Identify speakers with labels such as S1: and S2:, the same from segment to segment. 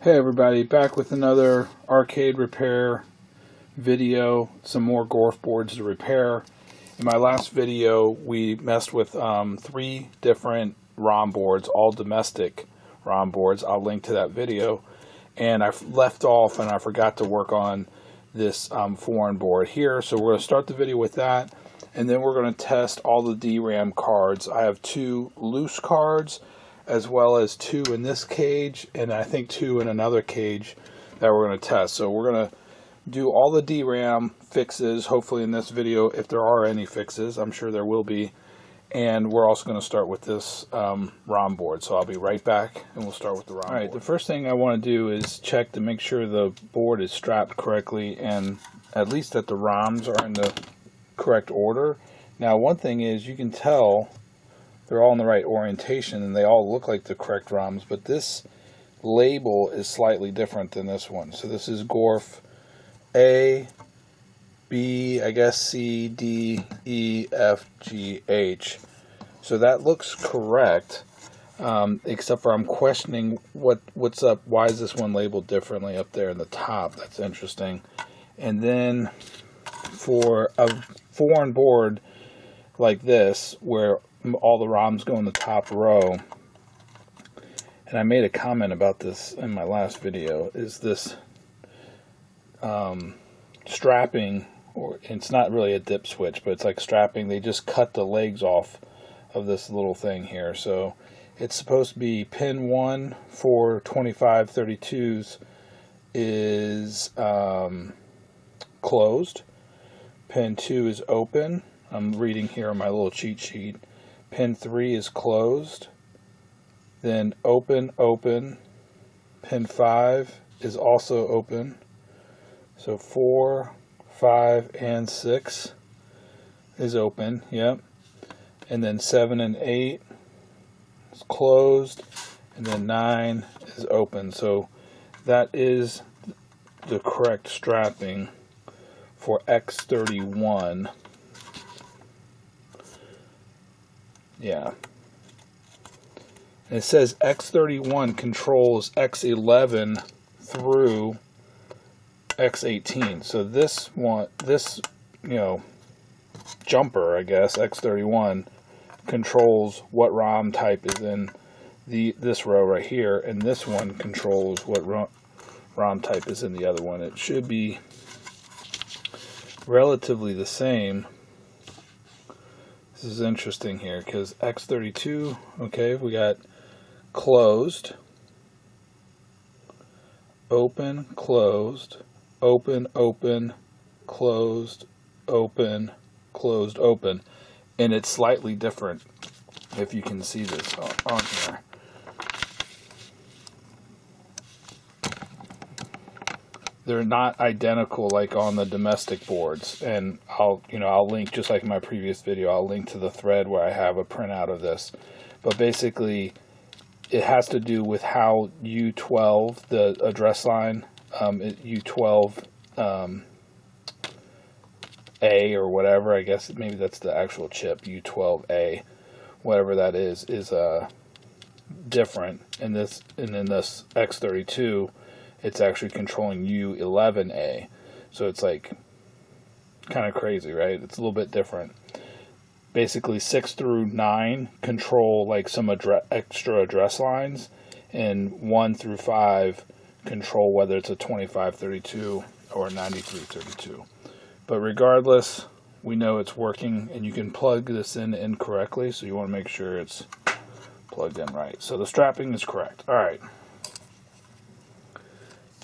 S1: Hey everybody, back with another arcade repair video, some more GORF boards to repair. In my last video we messed with 3 different ROM boards, all domestic ROM boards. I'll link to that video. And I left off and I forgot to work on this foreign board here, so we're going to start the video with that, and then we're going to test all the DRAM cards. I have 2 loose cards as well as 2 in this cage, and I think 2 in another cage that we're going to test. So we're going to do all the DRAM fixes, hopefully in this video, if there are any fixes. I'm sure there will be. And we're also going to start with this ROM board. So I'll be right back, and we'll start with the ROM board. Alright, the first thing I want to do is check to make sure the board is strapped correctly, and at least that the ROMs are in the correct order. Now, one thing is, you can tell they're all in the right orientation and they all look like the correct ROMs, but this label is slightly different than this one. So this is GORF A, B, I guess C, D, E, F, G, H. So that looks correct, except for I'm questioning what's up. Why is this one labeled differently up there in the top? That's interesting. And then for a foreign board like this, where all the ROMs go in the top row, and I made a comment about this in my last video, is this strapping, or it's not really a dip switch, but it's like strapping. They just cut the legs off of this little thing here. So it's supposed to be pin 1 for 2532s is closed. Pin 2 is open. I'm reading here on my little cheat sheet. Pin 3 is closed. Then open, open. Pin 5 is also open. So 4, 5, and 6 is open. Yep. And then 7 and 8 is closed. And then 9 is open. So that is the correct strapping for X31. Yeah. And it says X31 controls X11 through X18. So this one, jumper, I guess, X31 controls what ROM type is in this row right here, and this one controls what ROM type is in the other one. It should be relatively the same. This is interesting here because X32, okay, we got closed, open, closed, open, open, closed, open, closed, open, and it's slightly different if you can see this on here. They're not identical like on the domestic boards, and I'll link, just like in my previous video, I'll link to the thread where I have a printout of this. But basically, it has to do with how U12, the address line, U12 A or whatever, I guess maybe that's the actual chip, U12A, whatever that is different. And in this X32, it's actually controlling U11A. So it's like kind of crazy, right? It's a little bit different. Basically 6 through 9 control like some extra address lines, and 1 through 5 control whether it's a 2532 or a 9332. But regardless, we know it's working, and you can plug this in incorrectly, so you want to make sure it's plugged in right. So the strapping is correct. Alright.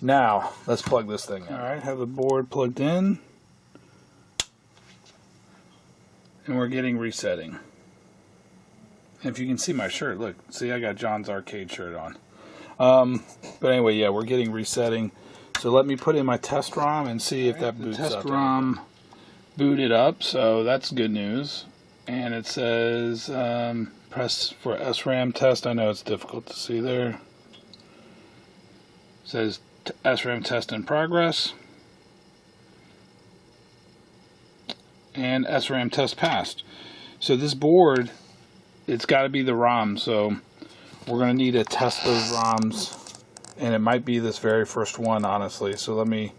S1: Now, let's plug this thing in. Alright, have the board plugged in. And we're getting resetting. And if you can see my shirt, look, see, I got John's arcade shirt on. But anyway, yeah, we're getting resetting. So let me put in my test ROM and see if that boots up. The test ROM booted up, so that's good news. And it says, press for SRAM test. I know it's difficult to see there. It says SRAM test in progress, and SRAM test passed. So this board, it's got to be the ROM, so we're going to need to test those ROMs and it might be this very first one, honestly. So let me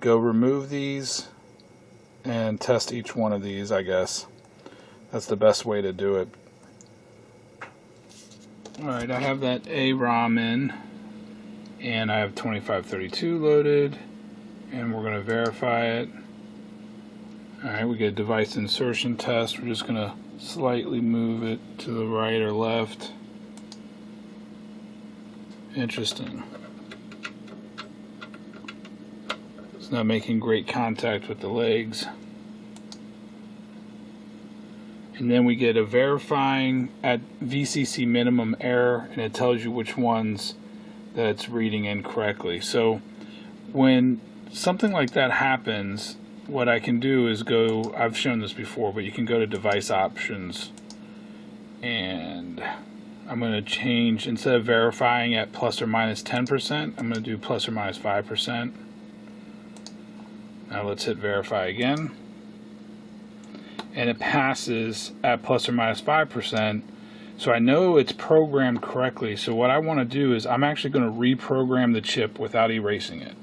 S1: go remove these and test each one of these, I guess. That's the best way to do it. Alright, I have that A ROM in, and I have 2532 loaded, and we're going to verify it. Alright, we get a device insertion test. We're just going to slightly move it to the right or left. Interesting. It's not making great contact with the legs. And then we get a verifying at VCC minimum error, and it tells you which ones that it's reading incorrectly. So when something like that happens, what I can do is go, I've shown this before, but you can go to device options, and I'm going to change, instead of verifying at plus or minus 10%, I'm going to do plus or minus 5%. Now let's hit verify again. And it passes at plus or minus 5%. So I know it's programmed correctly. So what I want to do is I'm actually going to reprogram the chip without erasing it.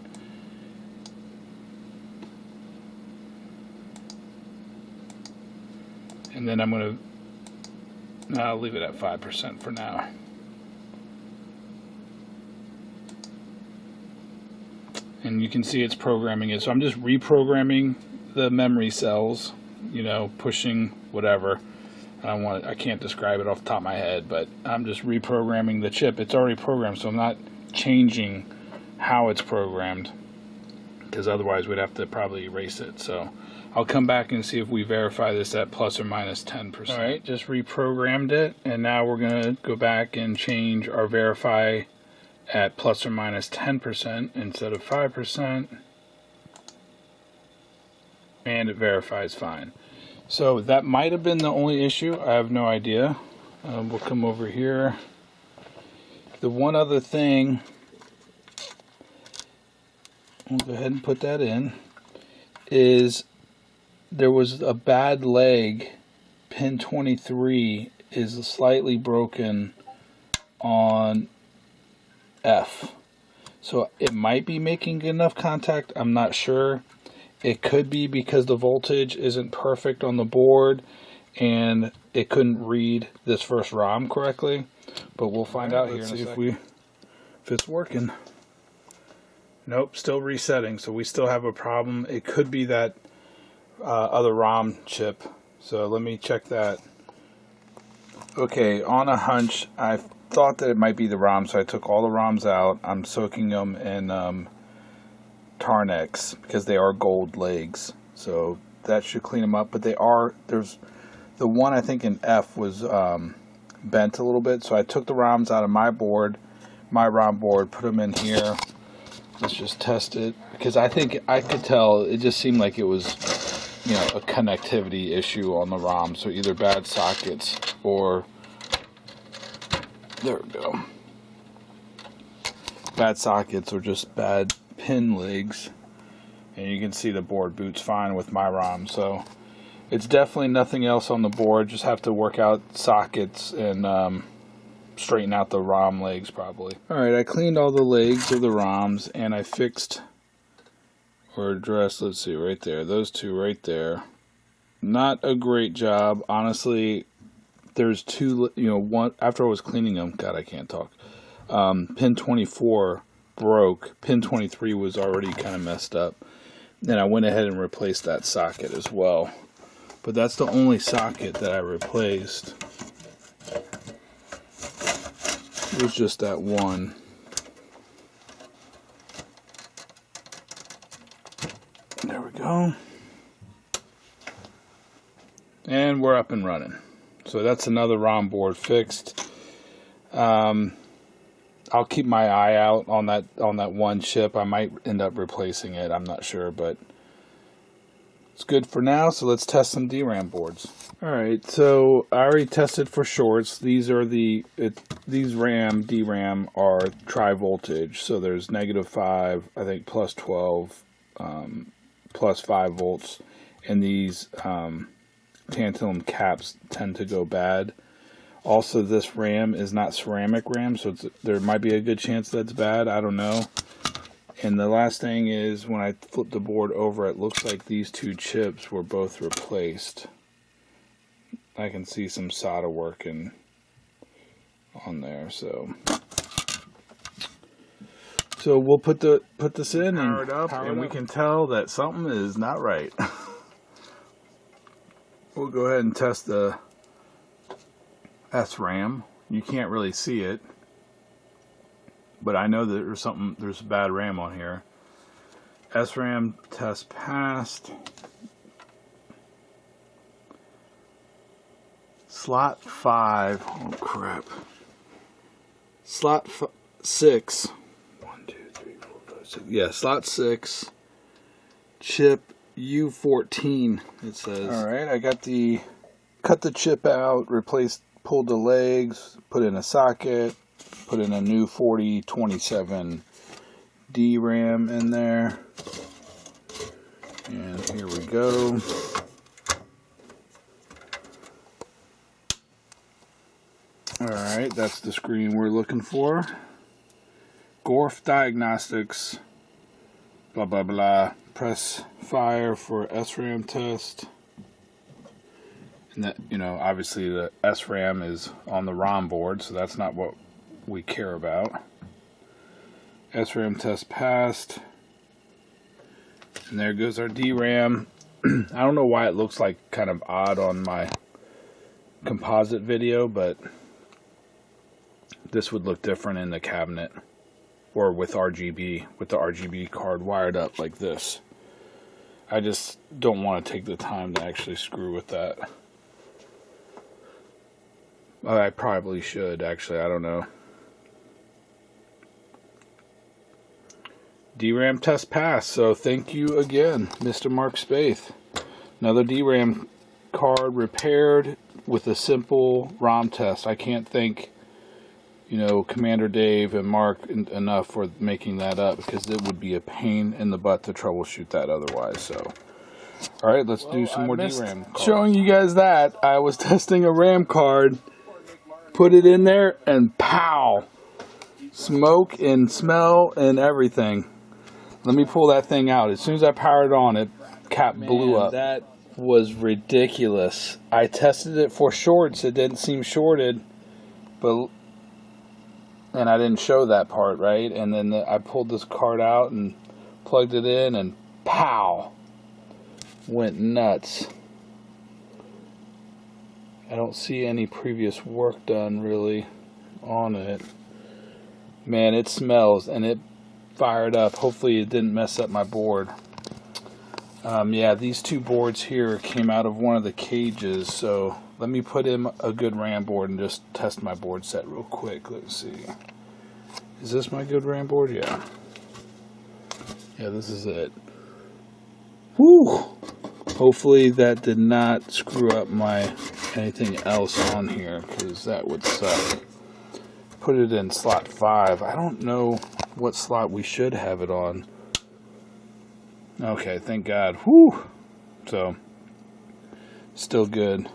S1: And then I'm going to, I'll leave it at 5% for now. And you can see it's programming it. So I'm just reprogramming the memory cells, you know, pushing whatever. I can't describe it off the top of my head, but I'm just reprogramming the chip. It's already programmed, so I'm not changing how it's programmed, because otherwise we'd have to probably erase it. So I'll come back and see if we verify this at plus or minus 10%. All right, just reprogrammed it, and now we're going to go back and change our verify at plus or minus 10% instead of 5%, and it verifies fine. So that might have been the only issue. I have no idea. We'll come over here. The one other thing, we'll go ahead and put that in, is there was a bad leg. Pin 23 is slightly broken on F. So it might be making enough contact. I'm not sure. It could be because the voltage isn't perfect on the board and it couldn't read this first ROM correctly. But we'll find out here in a second if it's working. Nope, still resetting. So we still have a problem. It could be that other ROM chip. So let me check that. Okay, on a hunch, I thought that it might be the ROM, so I took all the ROMs out. I'm soaking them in Tarnex because they are gold legs, so that should clean them up. But there's the one I think in F was bent a little bit, so I took the ROMs out of my ROM board, put them in here. Let's just test it, because I think I could tell it just seemed like it was, you know, a connectivity issue on the ROM. So either bad sockets or, there we go, bad sockets or just bad pin legs. And you can see the board boots fine with my ROM. So it's definitely nothing else on the board. Just have to work out sockets and straighten out the ROM legs probably. Alright, I cleaned all the legs of the ROMs and I fixed or addressed, let's see, right there, those two right there. Not a great job, honestly. There's two, you know, one after I was cleaning them, God, I can't talk. Pin 24 broke. Pin 23 was already kind of messed up. Then I went ahead and replaced that socket as well. But that's the only socket that I replaced. It was just that one. There we go. And we're up and running. So that's another ROM board fixed. I'll keep my eye out on that one chip. I might end up replacing it. I'm not sure, but it's good for now. So let's test some DRAM boards. All right. So I already tested for shorts. These are these DRAM are tri-voltage. So there's -5, I think plus 12, plus 5 volts, and these tantalum caps tend to go bad. Also, this RAM is not ceramic RAM, so there might be a good chance that's bad. I don't know. And the last thing is, when I flip the board over, it looks like these two chips were both replaced. I can see some solder working on there, so we'll put this in and power it up, and we can tell that something is not right. We'll go ahead and test the SRAM. You can't really see it, but I know that there's a bad RAM on here. SRAM test passed. Slot 5. Oh crap. Slot 6. 1, 2, 3, 4, 5, 6. Yeah, slot 6. Chip U14. It says. All right, I cut the chip out, pulled the legs, put in a socket, put in a new 4027 DRAM in there, and here we go. Alright, that's the screen we're looking for. GORF Diagnostics, blah blah blah, press fire for SRAM test. And that, obviously the SRAM is on the ROM board, so that's not what we care about. SRAM test passed. And there goes our DRAM. I don't know why it looks like kind of odd on my composite video, but this would look different in the cabinet or with RGB, with the RGB card wired up like this. I just don't want to take the time to actually screw with that. I probably should, actually, I don't know. DRAM test passed, so thank you again, Mr. Mark Spaeth. Another DRAM card repaired with a simple ROM test. I can't thank, Commander Dave and Mark enough for making that up, because it would be a pain in the butt to troubleshoot that otherwise, so. Alright, let's do some more DRAM cards. Showing you guys that, I was testing a RAM card, put it in there, and pow! Smoke and smell and everything. Let me pull that thing out. As soon as I powered it on, cap blew up. That was ridiculous. I tested it for shorts. It didn't seem shorted, and I didn't show that part, right? And then I pulled this card out and plugged it in, and pow! Went nuts. I don't see any previous work done really on it. Man, it smells, and it fired up. Hopefully it didn't mess up my board. Yeah, these two boards here came out of one of the cages, so let me put in a good RAM board and just test my board set real quick. Let's see. Is this my good RAM board? Yeah. Yeah, this is it. Woo! Hopefully that did not screw up anything else on here, because that would suck. Put it in slot 5. I don't know what slot we should have it on. Okay, thank God. Whew. So, still good.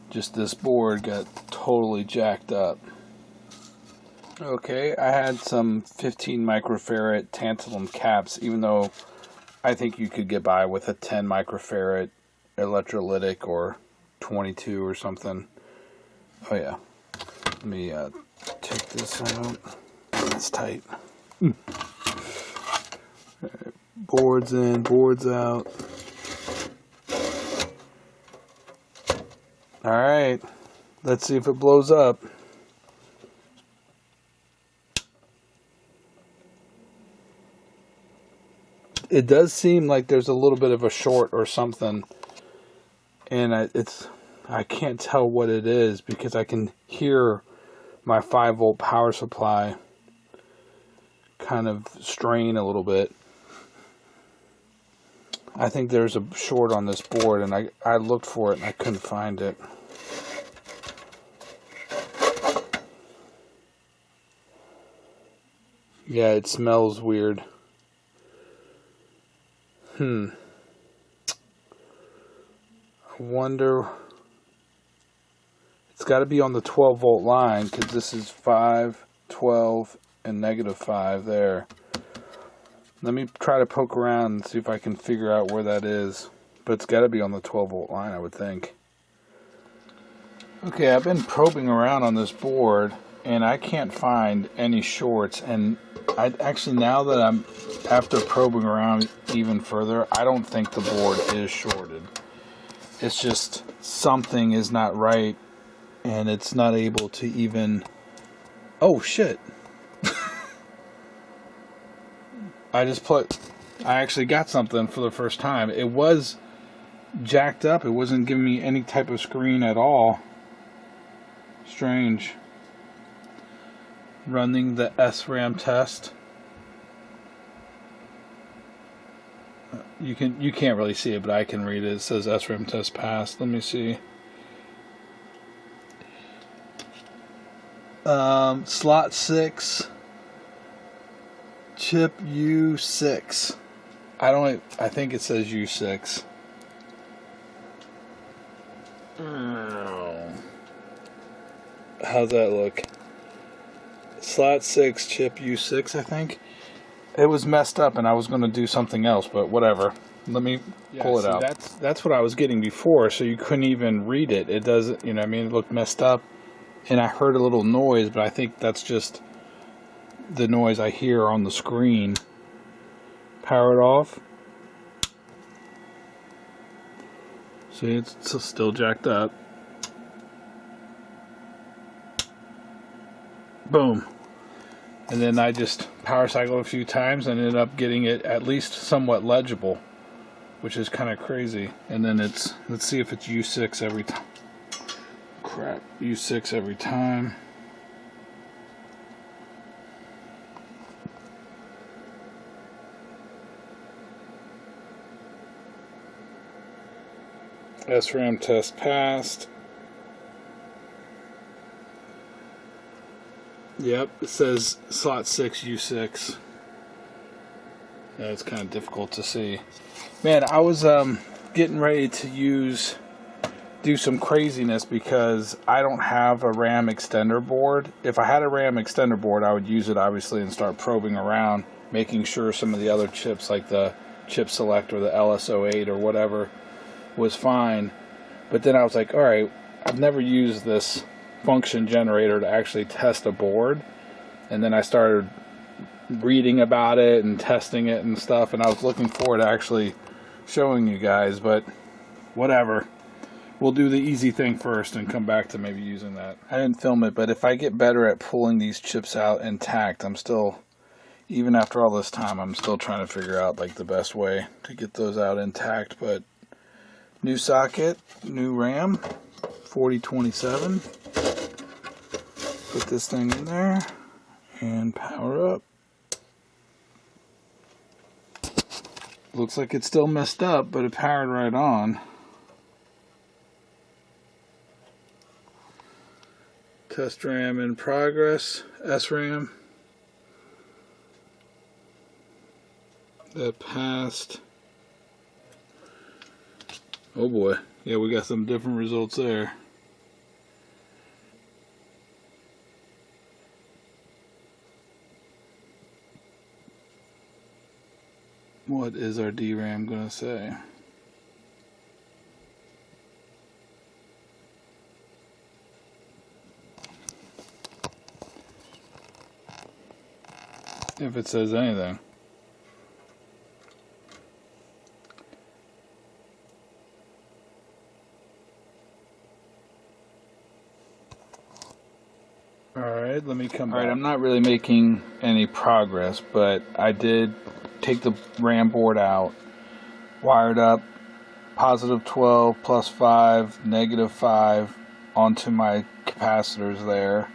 S1: Just this board got totally jacked up. Okay, I had some 15 microfarad tantalum caps, even though I think you could get by with a 10 microfarad electrolytic or 22 or something. Oh yeah. Let me take this out. That's tight. Right. Boards in, boards out. Alright. Let's see if it blows up. It does seem like there's a little bit of a short or something. And I can't tell what it is, because I can hear my 5-volt power supply kind of strain a little bit. I think there's a short on this board, and I looked for it and I couldn't find it. Yeah, it smells weird. I wonder. It's got to be on the 12 volt line, because this is 5, 12, and -5 there. Let me try to poke around and see if I can figure out where that is. But it's got to be on the 12 volt line, I would think. Okay, I've been probing around on this board, and I can't find any shorts. And I actually, now that I'm after probing around even further, I don't think the board is shorted. It's just something is not right, and it's not able to even... Oh, shit. I actually got something for the first time. It was jacked up. It wasn't giving me any type of screen at all. Strange. Running the SRAM test. You can't really see it, but I can read it. It says SRAM test passed. Let me see. Slot 6, chip U6. I think it says U6. How's that look? Slot 6, chip U6, I think. It was messed up, and I was going to do something else, but whatever. Let me pull it out. That's what I was getting before, so you couldn't even read it. It doesn't, you know what I mean? It looked messed up, and I heard a little noise, but I think that's just the noise I hear on the screen. Power it off. See, it's still jacked up. Boom. And then I just power cycled a few times and ended up getting it at least somewhat legible, which is kind of crazy. And then let's see if it's U6 every time. Crap, U6 every time. SRAM test passed. Yep, it says slot 6 U6. Yeah, it's kind of difficult to see. Man, I was getting ready to do some craziness because I don't have a RAM extender board. If I had a RAM extender board, I would use it obviously and start probing around, making sure some of the other chips like the chip select or the LSO8 or whatever was fine. But then I was like, alright, I've never used this function generator to actually test a board, and then I started reading about it and testing it and stuff, and I was looking forward to actually showing you guys, but whatever. We'll do the easy thing first and come back to maybe using that. I didn't film it, but if I get better at pulling these chips out intact, I'm still, even after all this time, I'm still trying to figure out like the best way to get those out intact. But new socket, new RAM, 4027. Put this thing in there and power up. Looks like it's still messed up, but it powered right on. Test RAM in progress, SRAM. That passed. Oh boy, yeah, we got some different results there. What is our DRAM going to say? If it says anything. Alright, let me come back. Alright, I'm not really making any progress, but I did take the RAM board out, wired up positive 12, plus 5, negative 5 onto my capacitors there,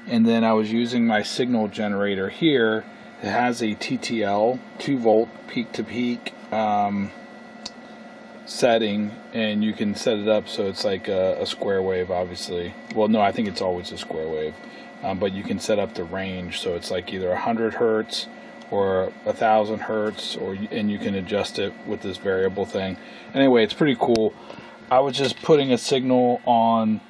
S1: and then I was using my signal generator here. It has a TTL 2 volt peak to peak setting, and you can set it up so it's like a square wave, obviously. Well, no, I think it's always a square wave, but you can set up the range so it's like either 100 hertz or 1000 hertz, and you can adjust it with this variable thing. Anyway, it's pretty cool. I was just putting a signal on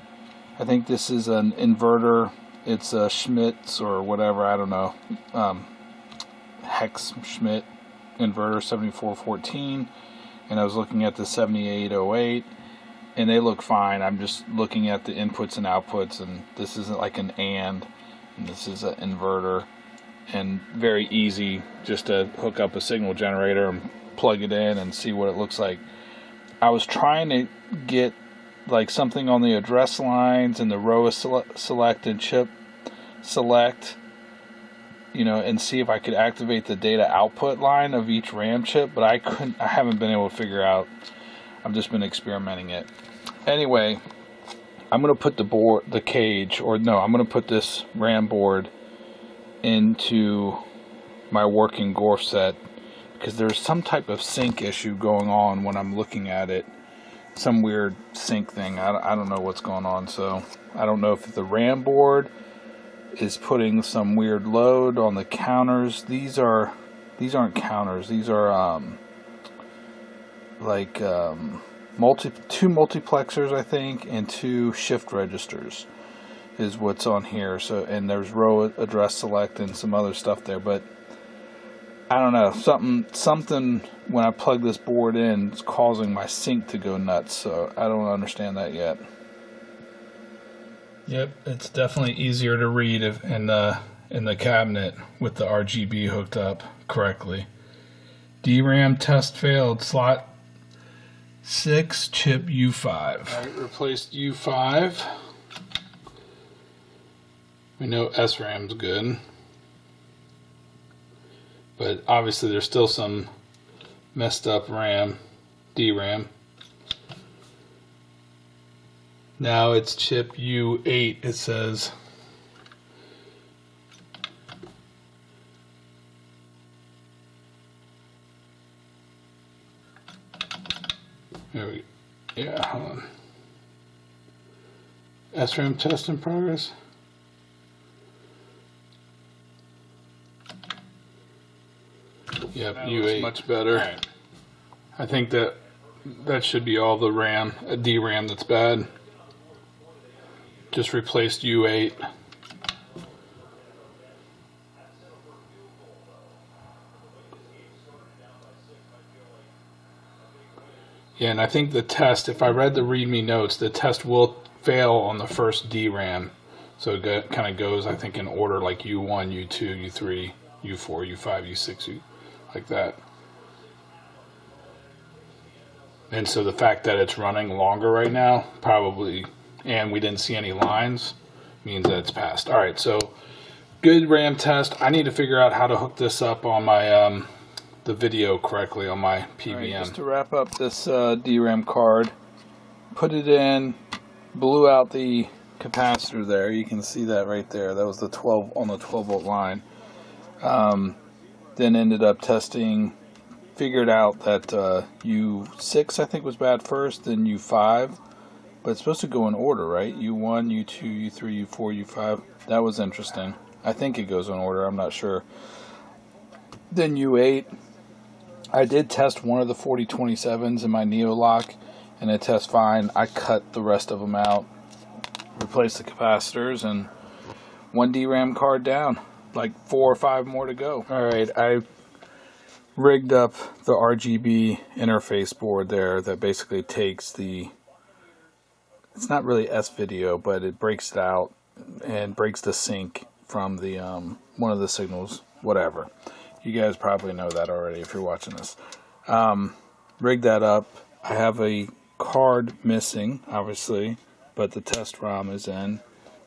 S1: I think this is an inverter. It's a Schmidt's or whatever, I don't know. Hex Schmidt inverter 7414. And I was looking at the 7808. And they look fine. I'm just looking at the inputs and outputs. And this isn't like an and this is an inverter. And very easy just to hook up a signal generator and plug it in and see what it looks like. I was trying to get like something on the address lines and the row select and chip select, you know, and see if I could activate the data output line of each RAM chip, but I haven't been able to figure out. I've just been experimenting it. Anyway, I'm going to put I'm going to put this RAM board into my working GORF set because there's some type of sync issue going on when I'm looking at it. Some weird sync thing. I don't know what's going on, so I don't know if the RAM board is putting some weird load on the counters. These aren't counters. These are two multiplexers, I think, and 2 shift registers is what's on here. So, and there's row address select and some other stuff there, but I don't know, something when I plug this board in is causing my sync to go nuts, so I don't understand that yet. Yep, it's definitely easier to read in the cabinet with the RGB hooked up correctly. DRAM test failed, slot 6, chip U5. I replaced U5. We know SRAM's good. But obviously there's still some messed up DRAM. Now it's chip U8, it says. Yeah, hold on. SRAM test in progress. Yep, U8 much better. Right. I think that should be all the DRAM that's bad. Just replaced U8. Yeah, and I think the test, if I read the README notes, the test will fail on the first DRAM. So it kind of goes, I think, in order like U1, U2, U3, U4, U5, U6, like that. And so the fact that it's running longer right now, probably, and we didn't see any lines, means that it's passed. All right, so good RAM test. I need to figure out how to hook this up on my the video correctly on my PBM. Right, just to wrap up this DRAM card, put it in, blew out the capacitor there. You can see that right there. That was the 12 on the 12 volt line. Then ended up testing, figured out that U6 I think was bad first, then U5, but it's supposed to go in order, right? U1, U2, U3, U4, U5. That was interesting. I think it goes in order, I'm not sure. Then U8. I did test one of the 4027s in my Neolock, and it tests fine. I cut the rest of them out, replaced the capacitors, and one DRAM card down. Like 4 or 5 more to go. Alright, I rigged up the RGB interface board there that basically takes it's not really S-video, but it breaks it out and breaks the sync from the one of the signals, whatever. You guys probably know that already if you're watching this. Rigged that up. I have a card missing, obviously, but the test ROM is in.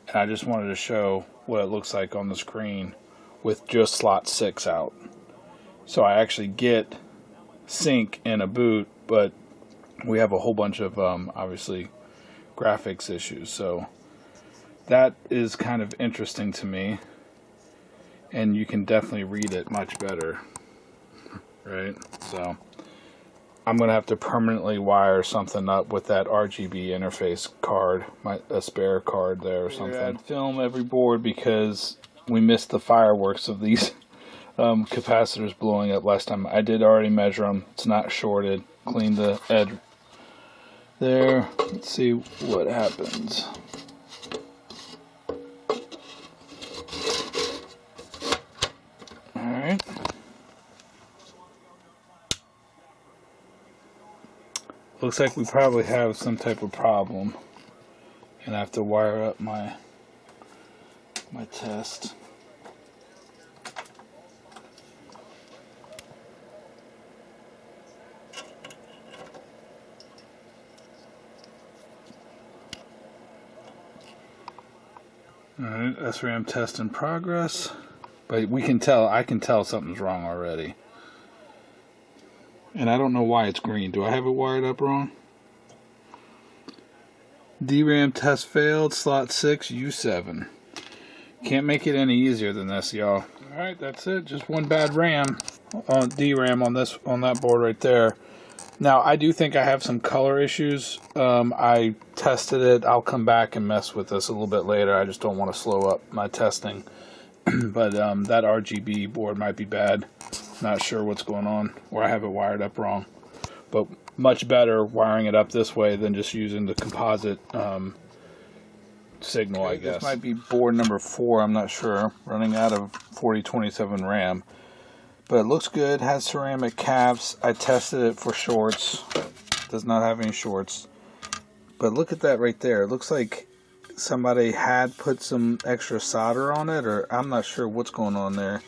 S1: And I just wanted to show what it looks like on the screen with just slot 6 out. So I actually get sync in a boot, but we have a whole bunch of obviously graphics issues. So that is kind of interesting to me, and you can definitely read it much better, right? So I'm gonna have to permanently wire something up with that RGB interface card, a spare card there or something. I'd film every board because we missed the fireworks of these capacitors blowing up last time. I did already measure them. It's not shorted. Clean the edge there. Let's see what happens. Alright. Looks like we probably have some type of problem. And I have to wire up my test. Alright, SRAM test in progress. But I can tell something's wrong already. And I don't know why it's green. Do I have it wired up wrong? DRAM test failed, slot 6, U7. Can't make it any easier than this, y'all. Alright, that's it. Just one bad RAM on DRAM on that board right there. Now, I do think I have some color issues. I tested it. I'll come back and mess with this a little bit later. I just don't want to slow up my testing. But that RGB board might be bad. Not sure what's going on, or I have it wired up wrong. But much better wiring it up this way than just using the composite signal, I guess. This might be board number 4, I'm not sure. Running out of 4027 RAM. But it looks good, has ceramic caps. I tested it for shorts. Does not have any shorts. But look at that right there. It looks like somebody had put some extra solder on it, or I'm not sure what's going on there.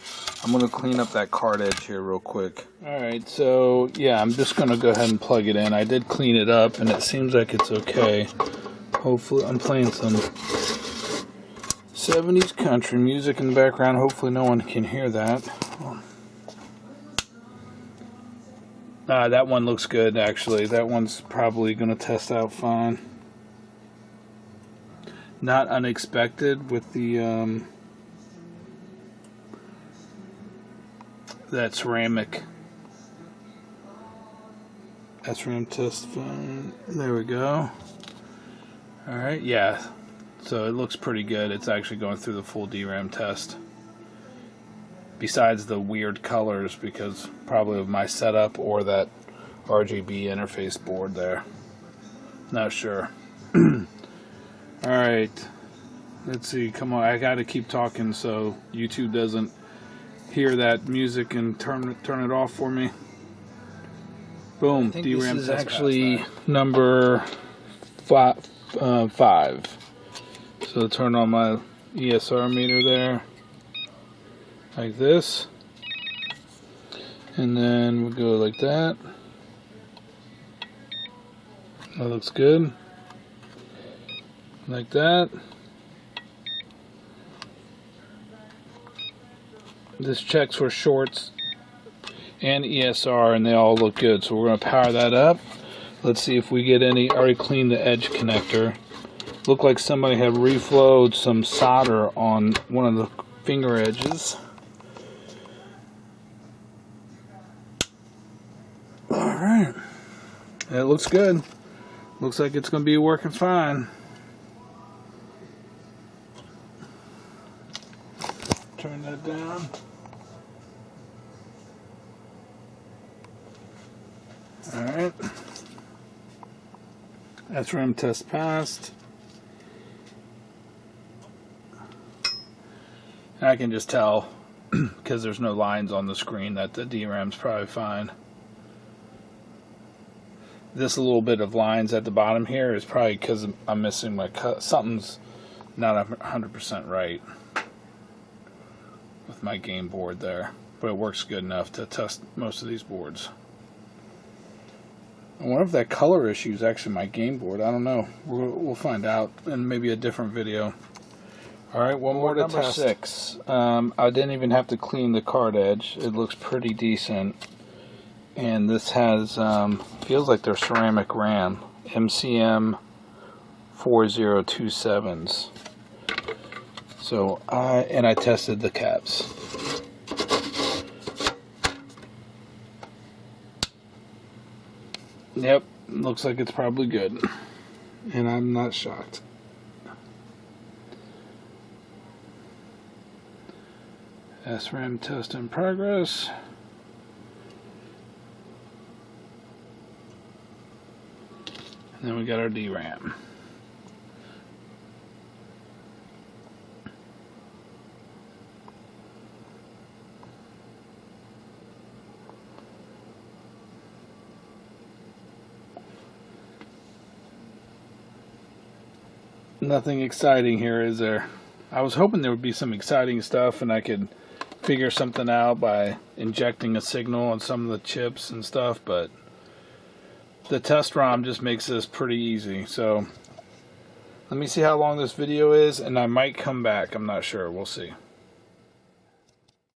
S1: I'm going to clean up that card edge here real quick. Alright, so yeah, I'm just going to go ahead and plug it in. I did clean it up and it seems like it's okay. Hopefully, I'm playing some 70s country music in the background. Hopefully no one can hear that. That one looks good, actually. That one's probably going to test out fine. Not unexpected with the that ceramic SRAM test fine. There we go. Alright, yeah. So it looks pretty good. It's actually going through the full DRAM test. Besides the weird colors, because probably of my setup or that RGB interface board there. Not sure. Alright, let's see, come on, I gotta keep talking so YouTube doesn't hear that music and turn it off for me. Boom, DRAM is actually number 5. So turn on my ESR meter there, like this, and then we go like that. That looks good. Like that. This checks for shorts and ESR, and they all look good. So we're going to power that up. Let's see if we get any. I already cleaned the edge connector. Looked like somebody had reflowed some solder on one of the finger edges. Alright. It looks good. Looks like it's going to be working fine. Turn that down. Alright. SRAM test passed. I can just tell, because there's no lines on the screen, that the DRAM's probably fine. This little bit of lines at the bottom here is probably because I'm missing my cut. Something's not 100% right with my game board there, but it works good enough to test most of these boards. I wonder if that color issue is actually my game board. I don't know. We'll find out in maybe a different video. Alright, one more to test. 6. I didn't even have to clean the card edge. It looks pretty decent. And this has, feels like they're ceramic RAM. MCM 4027s. So, I tested the caps. Yep, looks like it's probably good. And I'm not shocked. SRAM test in progress. And then we got our DRAM. Nothing exciting here, is there? I was hoping there would be some exciting stuff and I could figure something out by injecting a signal on some of the chips and stuff, but the test ROM just makes this pretty easy. So let me see how long this video is, and I might come back. I'm not sure. We'll see.